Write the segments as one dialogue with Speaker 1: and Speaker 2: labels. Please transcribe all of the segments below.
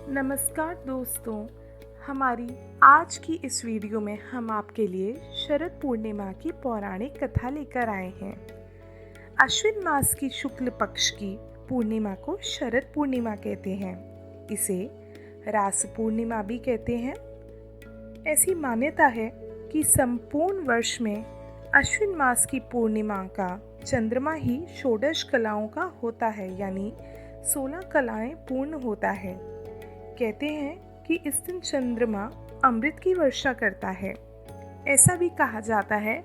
Speaker 1: नमस्कार दोस्तों, हमारी आज की इस वीडियो में हम आपके लिए शरद पूर्णिमा की पौराणिक कथा लेकर आए हैं। अश्विन मास की शुक्ल पक्ष की पूर्णिमा को शरद पूर्णिमा कहते हैं। इसे रास पूर्णिमा भी कहते हैं। ऐसी मान्यता है कि संपूर्ण वर्ष में अश्विन मास की पूर्णिमा का चंद्रमा ही षोडश कलाओं का होता है, यानी 16 कलाएं पूर्ण होता है। कहते हैं कि इस दिन चंद्रमा अमृत की वर्षा करता है। ऐसा भी कहा जाता है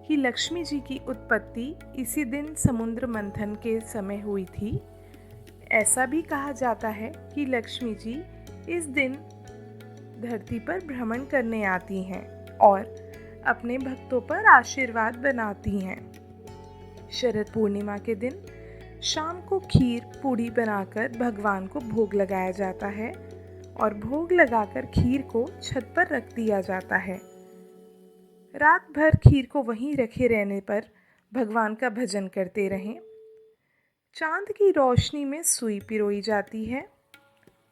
Speaker 1: कि लक्ष्मी जी की उत्पत्ति इसी दिन समुद्र मंथन के समय हुई थी। ऐसा भी कहा जाता है कि लक्ष्मी जी इस दिन धरती पर भ्रमण करने आती हैं और अपने भक्तों पर आशीर्वाद बनाती हैं। शरद पूर्णिमा के दिन शाम को खीर पूड़ी बनाकर भगवान को भोग लगाया जाता है और भोग लगाकर खीर को छत पर रख दिया जाता है। रात भर खीर को वहीं रखे रहने पर भगवान का भजन करते रहें। चांद की रोशनी में सुई पिरोई जाती है।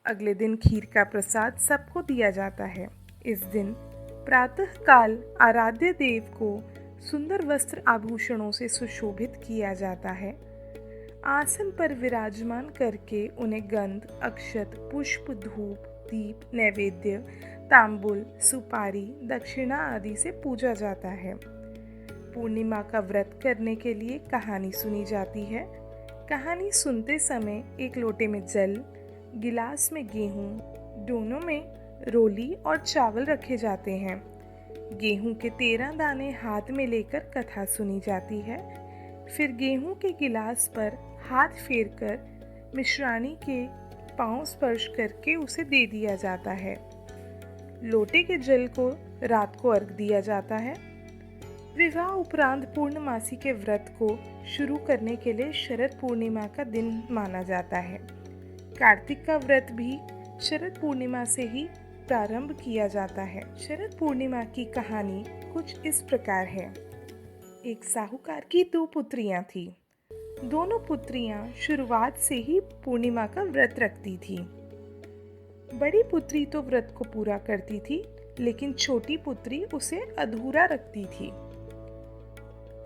Speaker 1: अगले दिन खीर का प्रसाद सबको दिया जाता है। इस दिन प्रातःकाल आराध्य देव को सुंदर वस्त्र आभूषणों से सुशोभित किया जाता है। आसन पर विराजमान करके उन्हें गंध, अक्षत, पुष्प, धूप, दीप, नैवेद्य, तांबुल, सुपारी, दक्षिणा आदि से पूजा जाता है। पूर्णिमा का व्रत करने के लिए कहानी सुनी जाती है। कहानी सुनते समय एक लोटे में जल, गिलास में गेहूं, दोनों में रोली और चावल रखे जाते हैं। गेहूं के 13 दाने हाथ में लेकर कथा सुनी जाती है। फिर गेहूं के गिलास पर हाथ फेरकर मिश्राणी के पांव स्पर्श करके उसे दे दिया जाता है। लोटे के जल को रात को अर्घ दिया जाता है। विवाह उपरांत पूर्णमासी के व्रत को शुरू करने के लिए शरद पूर्णिमा का दिन माना जाता है। कार्तिक का व्रत भी शरद पूर्णिमा से ही प्रारंभ किया जाता है। शरद पूर्णिमा की कहानी कुछ इस प्रकार है। एक साहूकार की 2 पुत्रियां थीं। दोनों पुत्रियां शुरुआत से ही पूर्णिमा का व्रत रखती थीं। बड़ी पुत्री तो व्रत को पूरा करती थी, लेकिन छोटी पुत्री उसे अधूरा रखती थी।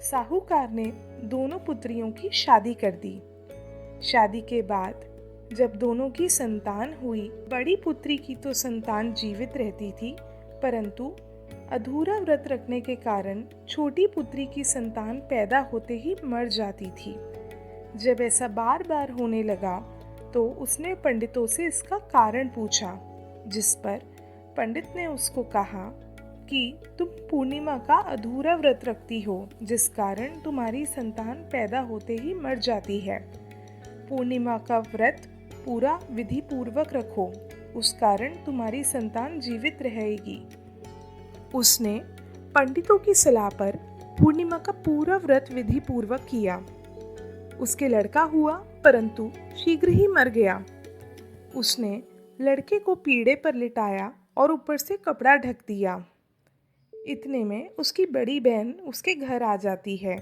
Speaker 1: साहूकार ने दोनों पुत्रियों की शादी कर दी। शादी के बाद जब दोनों की संतान हुई, बड़ी पुत्री की तो संतान जीवित रहती थी, परंतु अधूरा व्रत रखने के कारण छोटी पुत्री की संतान पैदा होते ही मर जाती थी। जब ऐसा बार बार होने लगा तो उसने पंडितों से इसका कारण पूछा, जिस पर पंडित ने उसको कहा कि तुम पूर्णिमा का अधूरा व्रत रखती हो, जिस कारण तुम्हारी संतान पैदा होते ही मर जाती है। पूर्णिमा का व्रत पूरा विधि पूर्वक रखो, उस कारण तुम्हारी संतान जीवित रहेगी। उसने पंडितों की सलाह पर पूर्णिमा का पूरा व्रत विधि पूर्वक किया। उसके लड़का हुआ, परंतु शीघ्र ही मर गया। उसने लड़के को पीढ़े पर लिटाया और ऊपर से कपड़ा ढक दिया। इतने में उसकी बड़ी बहन उसके घर आ जाती है।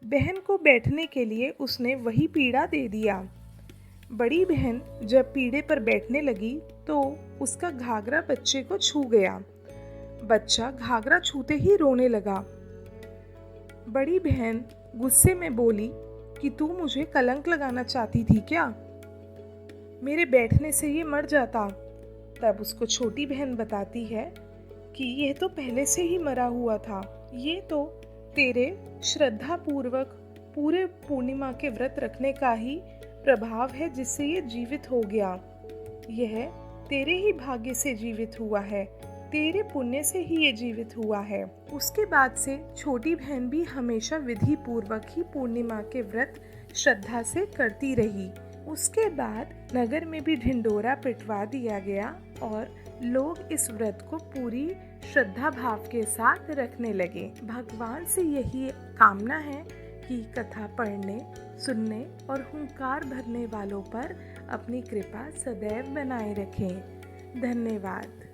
Speaker 1: बहन को बैठने के लिए उसने वही पीढ़ा दे दिया। बड़ी बहन जब पीढ़े पर बैठने लगी तो उसका घाघरा बच्चे को छू गया। बच्चा घाघरा छूते ही रोने लगा। बड़ी बहन गुस्से में बोली कि तू मुझे कलंक लगाना चाहती थी क्या? मेरे बैठने से ये मर जाता। तब उसको छोटी बहन बताती है कि यह तो पहले से ही मरा हुआ था। ये तो तेरे श्रद्धा पूर्वक पूरे पूर्णिमा के व्रत रखने का ही प्रभाव है, जिससे ये जीवित हो गया। यह तेरे ही भाग्य से जीवित हुआ है, तेरे पुण्य से ही ये जीवित हुआ है। उसके बाद से छोटी बहन भी हमेशा विधि पूर्वक ही पूर्णिमा के व्रत श्रद्धा से करती रही। उसके बाद नगर में भी ढिंडोरा पिटवा दिया गया और लोग इस व्रत को पूरी श्रद्धा भाव के साथ रखने लगे। भगवान से यही कामना है कि कथा पढ़ने, सुनने और हुंकार भरने वालों पर अपनी कृपा सदैव बनाए रखें। धन्यवाद।